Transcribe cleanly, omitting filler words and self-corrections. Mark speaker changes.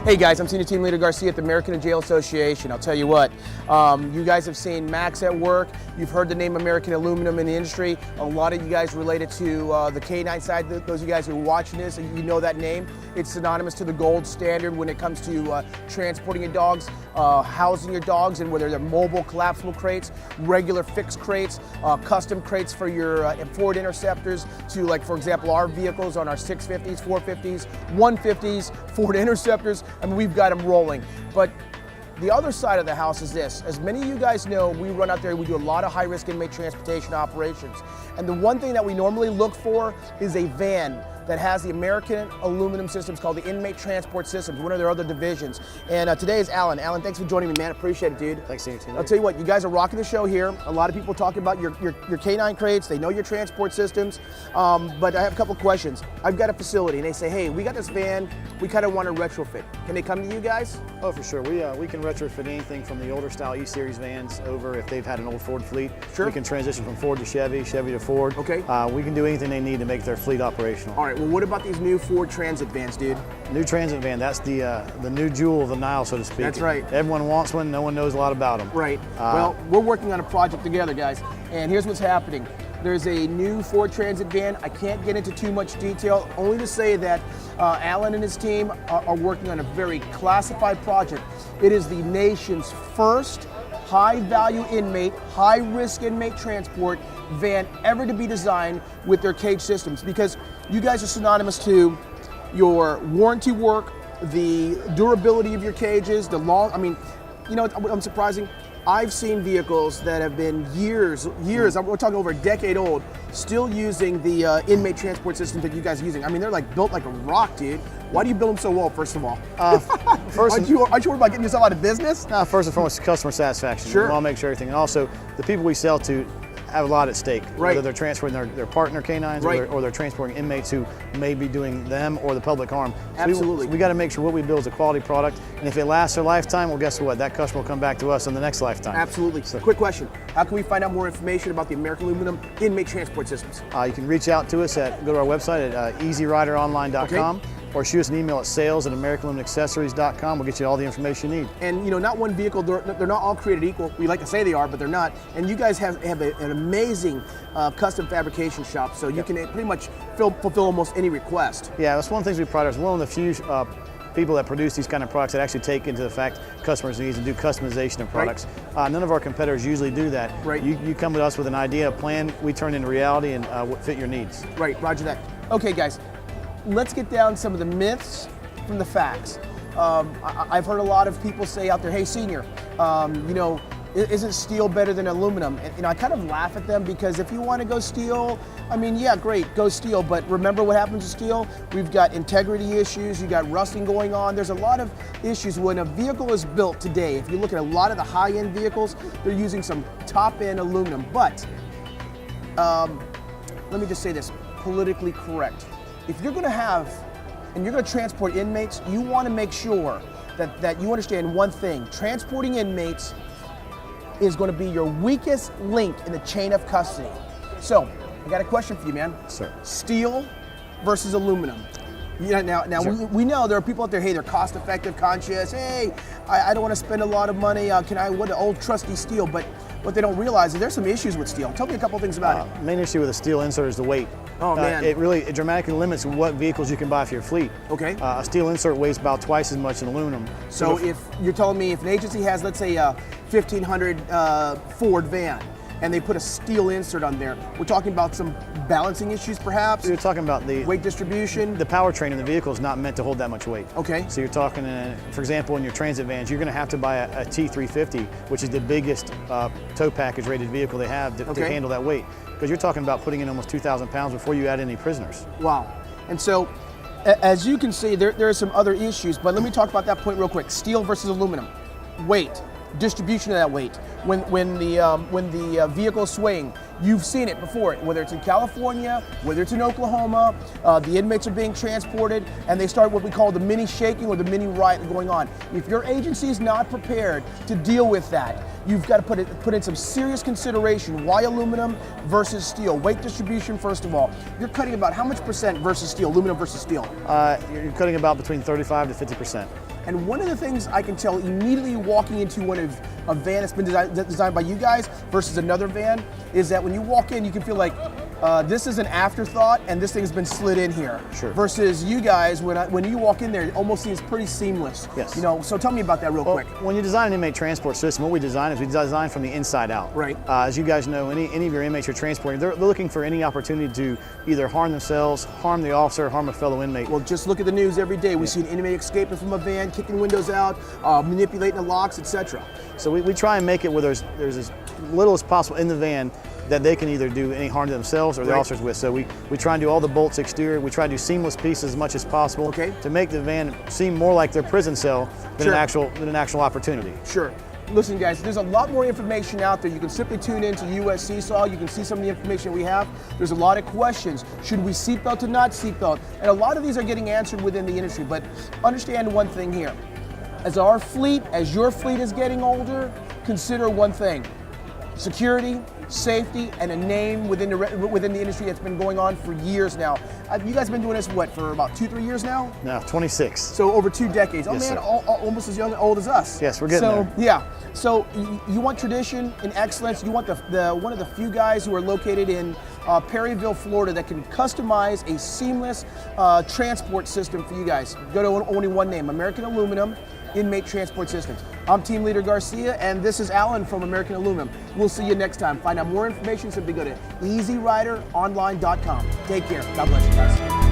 Speaker 1: Hey guys, I'm Senior Team Leader Garcia at the American Jail Association. I'll tell you what, you guys have seen Max at work. You've heard the name American Aluminum in the industry. A lot of you guys related to the canine side. Those of you guys who are watching this, you know that name. It's synonymous to the gold standard when it comes to transporting your dogs, housing your dogs, and whether they're mobile collapsible crates, regular fixed crates, custom crates for your Ford Interceptors to, like, for example, our vehicles on our 650s, 450s, 150s, Ford Interceptors. I mean, we've got them rolling. But the other side of the house is this. As many of you guys know, we run out there, we do a lot of high-risk inmate transportation operations. And the one thing that we normally look for is a van that has the American Aluminum systems called the Inmate Transport Systems, one of their other divisions. And today is Alan. Alan, thanks for joining me, man. Appreciate it, dude.
Speaker 2: Thanks, Senior Team.
Speaker 1: I'll tell you what, you guys are rocking the show here. A lot of people talking about your canine crates. They know your transport systems. But I have a couple questions. I've got a facility, and they say, hey, we got this van. We kind of want to retrofit. Can they come to you guys?
Speaker 2: Oh, for sure. We can retrofit anything from the older style E-Series vans over if they've had an old Ford fleet.
Speaker 1: Sure.
Speaker 2: We can transition from Ford to Chevy, Chevy to Ford.
Speaker 1: Okay.
Speaker 2: We can do anything they need to make their fleet operational.
Speaker 1: All right, well, what about these new Ford Transit vans, dude?
Speaker 2: New Transit van, that's the new jewel of the Nile, so to speak.
Speaker 1: That's right.
Speaker 2: Everyone wants one, no one knows a lot about them.
Speaker 1: Right. Well, we're working on a project together, guys, and here's what's happening. There's a new Ford Transit van. I can't get into too much detail, only to say that Alan and his team are working on a very classified project. It is the nation's first high-value inmate, high-risk inmate transport van ever to be designed with their cage systems, because you guys are synonymous to your warranty work, the durability of your cages, the long, I mean, you know, I'm surprising. I've seen vehicles that have been years, we're talking over a decade old, still using the inmate transport systems that you guys are using. I mean, they're like built like a rock, dude. Why do you build them so well, first of all? Aren't you worried about getting yourself out of business?
Speaker 2: First and foremost, customer satisfaction.
Speaker 1: Sure.
Speaker 2: We want to make sure everything, and also the people we sell to have a lot at stake.
Speaker 1: Right.
Speaker 2: Whether they're transferring their partner canines,
Speaker 1: right,
Speaker 2: or they're transporting inmates who may be doing them or the public harm. So
Speaker 1: absolutely.
Speaker 2: We got to make sure what we build is a quality product, and if it lasts their lifetime, well, guess what? That customer will come back to us in the next lifetime.
Speaker 1: Absolutely. So, quick question. How can we find out more information about the American Aluminum Inmate Transport Systems?
Speaker 2: You can reach out to us go to our website at easyrideronline.com.
Speaker 1: Okay.
Speaker 2: Or shoot us an email at sales@americanaluminaccessories.com. We'll get you all the information you need.
Speaker 1: And you know, not one vehicle, they're not all created equal. We like to say they are, but they're not. And you guys have an amazing custom fabrication shop, so you can pretty much fulfill almost any request.
Speaker 2: Yeah, that's one of the things we pride ourselves. One of the few people that produce these kind of products that actually take into the fact customers' needs and do customization of products. Right. None of our competitors usually do that.
Speaker 1: Right.
Speaker 2: You come to us with an idea, a plan, we turn into reality and fit your needs.
Speaker 1: Right, roger that. Okay, guys. Let's get down some of the myths from the facts. I've heard a lot of people say out there, hey, Senior, you know, isn't steel better than aluminum? And, you know, I kind of laugh at them because if you want to go steel, I mean, yeah, great, go steel. But remember what happens to steel? We've got integrity issues, you got rusting going on. There's a lot of issues when a vehicle is built today. If you look at a lot of the high-end vehicles, they're using some top-end aluminum. But let me just say this, politically correct. If you're going to have, and you're going to transport inmates, you want to make sure that you understand one thing. Transporting inmates is going to be your weakest link in the chain of custody. So, I got a question for you, man.
Speaker 2: Sir.
Speaker 1: Steel versus aluminum. Yeah, now
Speaker 2: sure.
Speaker 1: we know there are people out there, hey, they're cost effective, conscious, hey, I don't want to spend a lot of money, what an old trusty steel, but what they don't realize is there's some issues with steel. Tell me a couple things about it.
Speaker 2: Main issue with a steel insert is the weight.
Speaker 1: Oh man.
Speaker 2: It dramatically limits what vehicles you can buy for your fleet.
Speaker 1: Okay.
Speaker 2: A steel insert weighs about twice as much as aluminum.
Speaker 1: So if you're telling me if an agency has, let's say, a 1500 Ford van, and they put a steel insert on there, we're talking about some balancing issues perhaps?
Speaker 2: You're talking about the
Speaker 1: weight distribution?
Speaker 2: The powertrain in the vehicle is not meant to hold that much weight.
Speaker 1: Okay.
Speaker 2: So you're talking, for example, in your transit vans, you're going to have to buy a T350, which is the biggest tow package rated vehicle they have to handle that weight. Because you're talking about putting in almost 2,000 pounds before you add any prisoners.
Speaker 1: Wow. And so, as you can see, there are some other issues, but let me talk about that point real quick. Steel versus aluminum. Weight. Distribution of that weight. When the vehicles swing, you've seen it before, whether it's in California, whether it's in Oklahoma, the inmates are being transported and they start what we call the mini shaking or the mini riot going on. If your agency is not prepared to deal with that, you've got to put in some serious consideration. Why aluminum versus steel? Weight distribution, first of all. You're cutting about how much percent versus steel, aluminum versus steel?
Speaker 2: You're cutting about between 35 to 50%.
Speaker 1: And one of the things I can tell immediately walking into a van that's been designed by you guys versus another van is that when you walk in, you can feel like this is an afterthought and this thing's been slid in here.
Speaker 2: Sure.
Speaker 1: Versus you guys, when you walk in there, it almost seems pretty seamless.
Speaker 2: Yes.
Speaker 1: You know, so tell me about that real quick.
Speaker 2: When you design an inmate transport system, what we design is we design from the inside out.
Speaker 1: Right.
Speaker 2: As you guys know, any of your inmates you're transporting, they're looking for any opportunity to either harm themselves, harm the officer, harm a fellow inmate.
Speaker 1: Well, just look at the news every day. We see an inmate escaping from a van, kicking windows out, manipulating the locks, etc.
Speaker 2: So we try and make it where there's as little as possible in the van that they can either do any harm to themselves or the officers with. So we try and do all the bolts exterior. We try to do seamless pieces as much as possible to make the van seem more like their prison cell than an actual opportunity.
Speaker 1: Sure. Listen, guys, there's a lot more information out there. You can simply tune in to US C-SOG. You can see some of the information we have. There's a lot of questions. Should we seatbelt or not seatbelt? And a lot of these are getting answered within the industry. But understand one thing here. As our fleet, as your fleet is getting older, consider one thing. Security, safety, and a name within the industry that's been going on for years now. You guys have been doing this, what, for about 2-3 years now?
Speaker 2: No, 26.
Speaker 1: So over 2 decades.
Speaker 2: Yes,
Speaker 1: man,
Speaker 2: sir.
Speaker 1: almost as old as us.
Speaker 2: Yes, we're getting there.
Speaker 1: Yeah. So you want tradition and excellence. You want one of the few guys who are located in Perryville, Florida, that can customize a seamless transport system for you guys. Go to only one name, American Aluminum Inmate Transport Systems. I'm Team Leader Garcia, and this is Alan from American Aluminum. We'll see you next time. Find out more information, simply go to easyrideronline.com. Take care. God bless you guys.